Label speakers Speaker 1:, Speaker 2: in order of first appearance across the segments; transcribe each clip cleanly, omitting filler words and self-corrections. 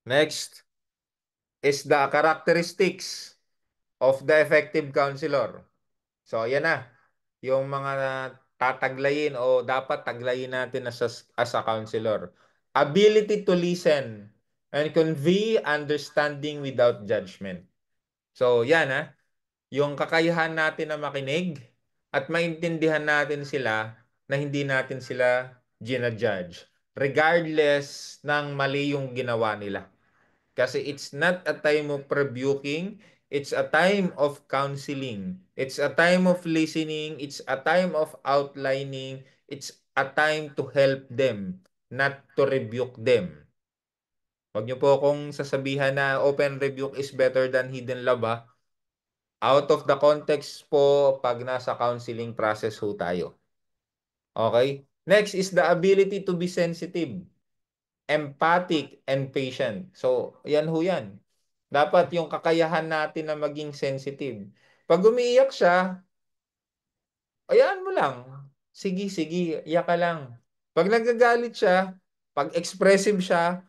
Speaker 1: Next is the characteristics of the effective counselor. So, yan na. Yung mga tataglayin o dapat taglayin natin as a counselor. Ability to listen and convey understanding without judgment. So, yan yung kakayahan natin na makinig at maintindihan natin sila na hindi natin sila ginajudge. Regardless ng mali yung ginawa nila. Kasi it's not a time of rebuking, it's a time of counseling. It's a time of listening, it's a time of outlining, it's a time to help them, not to rebuke them. Huwag niyo po akong sasabihan na open rebuke is better than hidden love ha. Out of the context po pag nasa counseling process ho tayo. Okay? Next is the ability to be sensitive, empathic, and patient. So, yan ho yan. Dapat yung kakayahan natin na maging sensitive. Pag umiiyak siya, ayaan mo lang. Sige, sige, iyak ka lang. Pag nagagalit siya, pag expressive siya,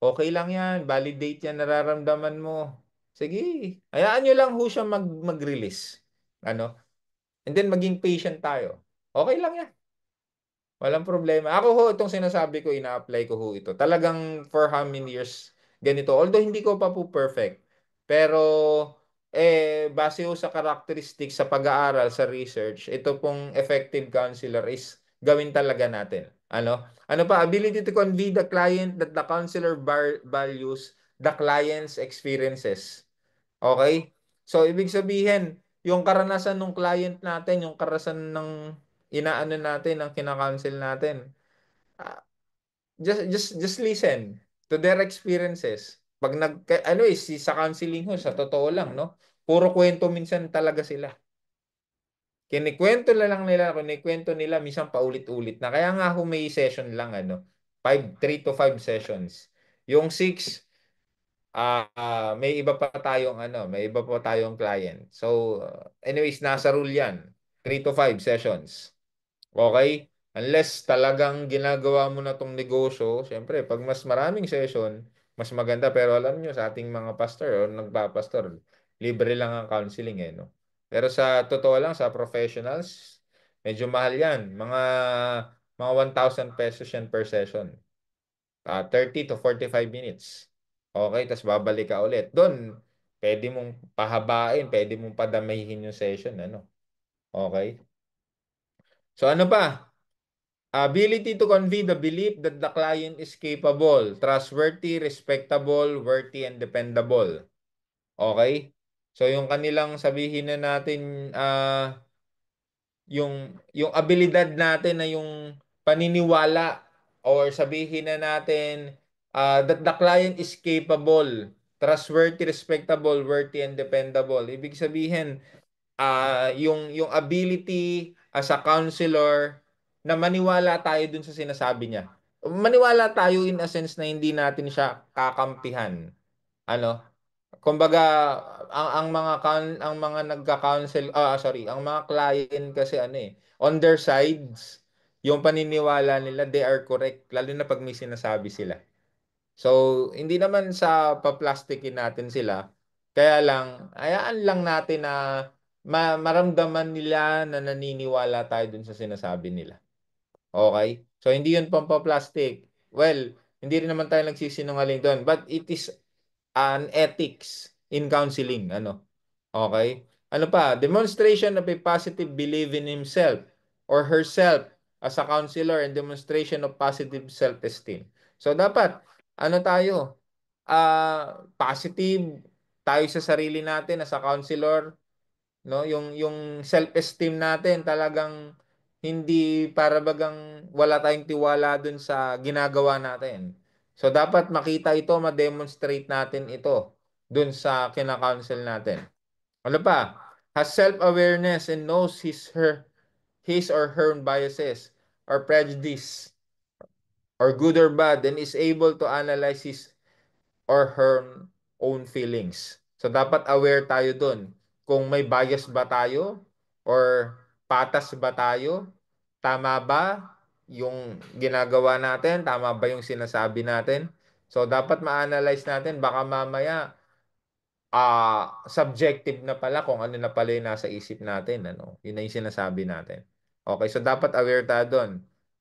Speaker 1: okay lang yan. Validate yan nararamdaman mo. Sige, hayaan nyo lang ho siya mag-release. Ano? And then maging patient tayo. Okay lang yan. Walang problema. Ako ho, itong sinasabi ko, ina-apply ko ho ito. Talagang for how many years ganito. Although hindi ko pa po perfect. Pero, base ho sa characteristics, sa pag-aaral, sa research, ito pong effective counselor is gawin talaga natin. Ano? Ano pa? Ability to convey the client that the counselor values the client's experiences. Okay? So, ibig sabihin, yung karanasan ng client natin, yung karanasan ng inaano natin, ng kina-counsel natin, ah, just listen to their experiences. Pag ano sa counseling ho, sa totoo lang, no? Puro kwento minsan talaga sila. Kinikwento na lang nila, kinikwento nila minsan paulit-ulit na. Kaya nga ho may session lang, 3 to 5 sessions. Yung 6, may iba pa tayong may iba pa tayong client. So, anyways, nasa rule 'yan. 3 to 5 sessions. Okay? Unless talagang ginagawa mo na tong negosyo, syempre, pag mas maraming session, mas maganda. Pero alam nyo, sa ating mga pastor o nagpapastor, libre lang ang counseling no? Pero sa totoo lang, sa professionals, medyo mahal yan. Mga 1,000 pesos yan per session. 30 to 45 minutes. Okay, tapos babalik ka ulit. Doon, pwede mong pahabain, pwede mong padamihin yung session, Okay? So ano pa? Ability to convey the belief that the client is capable, trustworthy, respectable, worthy, and dependable. Okay? So yung kanilang sabihin na natin, yung abilidad natin na yung paniniwala or sabihin na natin that the client is capable, trustworthy, respectable, worthy, and dependable. Ibig sabihin, yung ability as a counselor na maniwala tayo dun sa sinasabi niya. Maniwala tayo in a sense na hindi natin siya kakampihan. Ano? Kumbaga, ang mga nagka-counsel, ang mga client kasi on their sides, yung paniniwala nila, they are correct, lalo na pag may sinasabi sila. So, hindi naman sa paplastikin natin sila. Kaya lang, hayaan lang natin na maramdaman nila na naniniwala tayo dun sa sinasabi nila. Okay? So, hindi yun pampaplastic. Well, hindi rin naman tayo nagsisinungaling doon. But it is an ethics in counseling. Okay? Ano pa? Demonstration of a positive belief in himself or herself as a counselor and demonstration of positive self-esteem. So, dapat, tayo? Positive tayo sa sarili natin as a counselor, no? Yung self-esteem natin talagang hindi para bagang wala tayong tiwala dun sa ginagawa natin. So dapat makita ito, ma-demonstrate natin ito dun sa kina-counsel natin. Ano pa? Has self-awareness and knows his or her own biases or prejudice or good or bad and is able to analyze his or her own feelings. So dapat aware tayo dun kung may bias ba tayo or patas ba tayo, tama ba yung ginagawa natin, tama ba yung sinasabi natin. So, dapat ma-analyze natin. Baka mamaya, subjective na pala kung ano na pala yung nasa isip natin. Ano? Yun na yung sinasabi natin. Okay, so dapat aware tayo doon.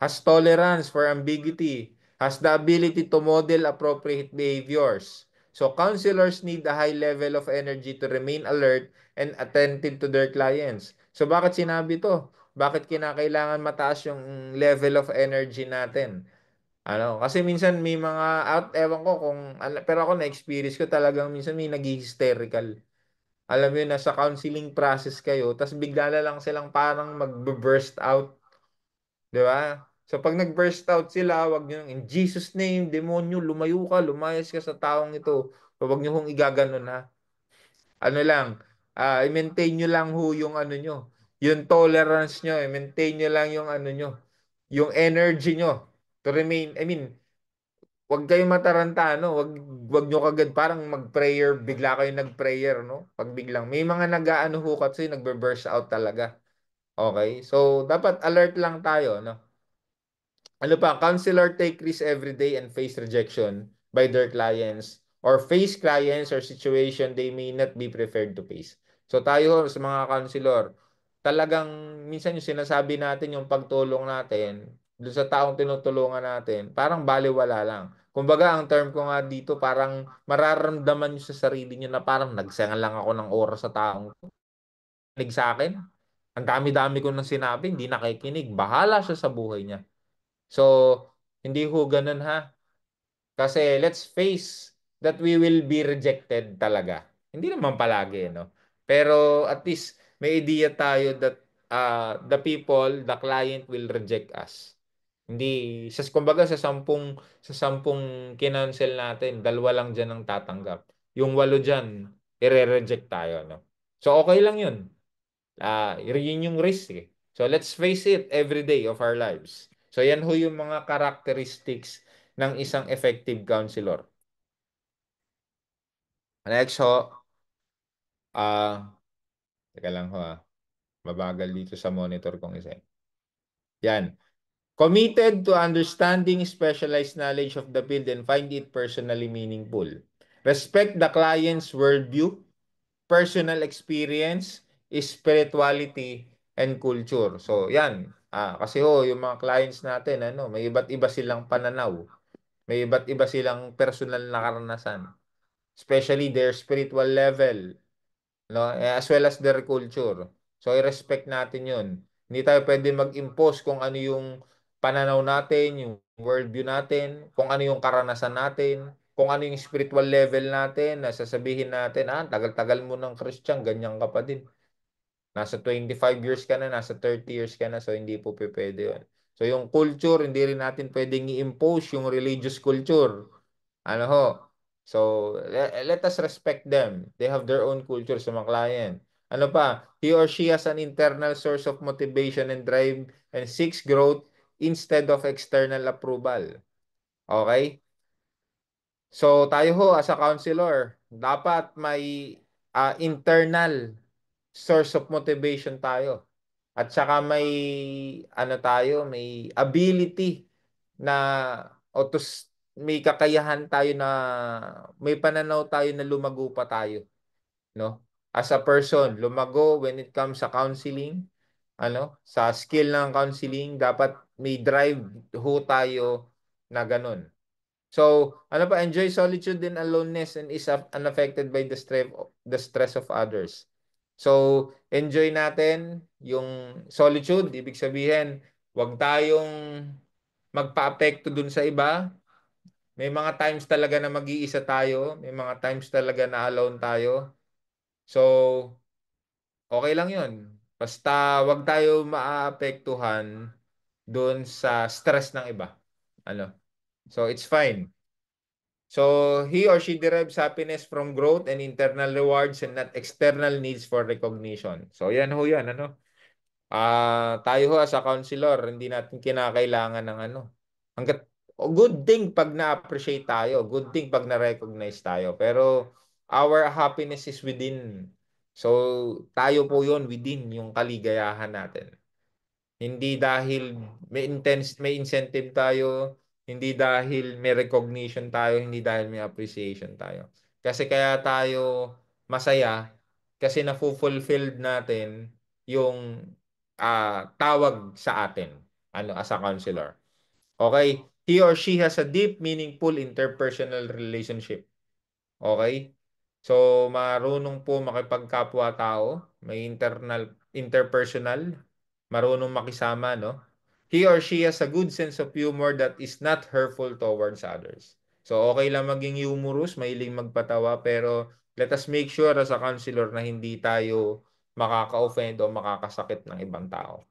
Speaker 1: Has tolerance for ambiguity. Has the ability to model appropriate behaviors. So counselors need a high level of energy to remain alert and attentive to their clients. So bakit sinabi to? Bakit kinakailangan mataas yung level of energy natin? Ano, kasi minsan may mga ewan ko kung pero ako na-experience ko talagang minsan may naghi-hysterical. Alam mo yun, nasa counseling process kayo, tapos bigla na lang silang parang mag-burst out, di ba? So pag nag-burst out sila, wag niyo in Jesus name, demonyo, lumayo ka, lumayas ka sa taong ito. So, wag niyo hong igaganon ha. Ano lang, i-maintain niyo lang ho yung ano niyo, yung tolerance niyo, i-maintain niyo lang yung ano niyo, yung energy niyo to remain, I mean, wag kayong mataranta, no? Wag nyo kagad parang mag-prayer, bigla kayo nag-prayer, no? Pag biglang may mga nag-aano ho kasi nagbe-burst out talaga. Okay? So, dapat alert lang tayo, no? Ano pa, counselor take risks every day and face rejection by their clients or face clients or situation they may not be prepared to face. So tayo sa mga counselor, talagang minsan yung sinasabi natin yung pagtulong natin doon sa taong tinutulungan natin, parang baliwala lang. Kumbaga, ang term ko nga dito, parang mararamdaman nyo sa sarili nyo na parang nagsanga lang ako ng oras sa taong kinig sa akin. Ang dami-dami ko nang sinabi, hindi nakikinig. Bahala siya sa buhay niya. So, hindi ho ganun ha. Kasi let's face that we will be rejected talaga. Hindi naman palagi, no? Pero at least may idea tayo that the people, the client will reject us. Hindi, kumbaga sa sampung kinancel natin, dalawa lang dyan ang tatanggap. Yung walo dyan, ire-reject tayo, no? So okay lang yun. Yun yung risk eh. So let's face it every day of our lives. So yan ho yung mga characteristics ng isang effective counselor. Next ho, teka lang ho mabagal dito sa monitor kong isa. Yan. Committed to understanding specialized knowledge of the field and find it personally meaningful. Respect the client's worldview, personal experience, spirituality, and culture. So, yan. Kasi yung mga clients natin, may iba't iba silang pananaw. May iba't iba silang personal na karanasan. Especially their spiritual level, no? As well as their culture. So, i-respect natin yun. Hindi tayo pwede mag-impose kung ano yung pananaw natin, yung worldview natin, kung ano yung karanasan natin, kung ano yung spiritual level natin, na sasabihin natin, tagal-tagal mo ng Christian, ganyan ka pa din. Nasa 25 years ka na, nasa 30 years ka na, so hindi po pwede yun. So yung culture, hindi rin natin pwedeng i-impose yung religious culture. Ano ho? So let us respect them. They have their own culture sa mga client. Ano pa? He or she has an internal source of motivation and drive and seeks growth instead of external approval. Okay? So tayo ho as a counselor, dapat may internal source of motivation tayo. At saka may may ability na o to, may kakayahan tayo na may pananaw tayo na lumago pa tayo, no? As a person, lumago when it comes sa counseling, sa skill ng counseling, dapat may drive ho tayo na ganun. So, enjoy solitude and aloneness and is unaffected by the stress of others. So, enjoy natin yung solitude, ibig sabihin, wag tayong magpa-apekto dun sa iba. May mga times talaga na mag-iisa tayo, may mga times talaga na alone tayo. So, okay lang 'yun. Basta wag tayo maaapektuhan dun sa stress ng iba. Ano? So, it's fine. So, he or she derives happiness from growth and internal rewards and not external needs for recognition. So, yan ho yan, tayo ho as a counselor, hindi natin kinakailangan ng Hanggat, good thing pag na-appreciate tayo, good thing pag na-recognize tayo. Pero, our happiness is within. So, tayo po yon within yung kaligayahan natin. Hindi dahil may incentive tayo, Hindi dahil may recognition tayo, hindi dahil may appreciation tayo. Kasi kaya tayo masaya kasi na-fulfilled natin yung tawag sa atin as a counselor. Okay? He or she has a deep, meaningful interpersonal relationship. Okay? So, marunong po makipagkapwa-tao, may interpersonal, marunong makisama, no? He or she has a good sense of humor that is not hurtful towards others. So, okay lang maging humorous, mahiling magpatawa, pero let us make sure as a counselor na hindi tayo makaka-offend o makakasakit ng ibang tao.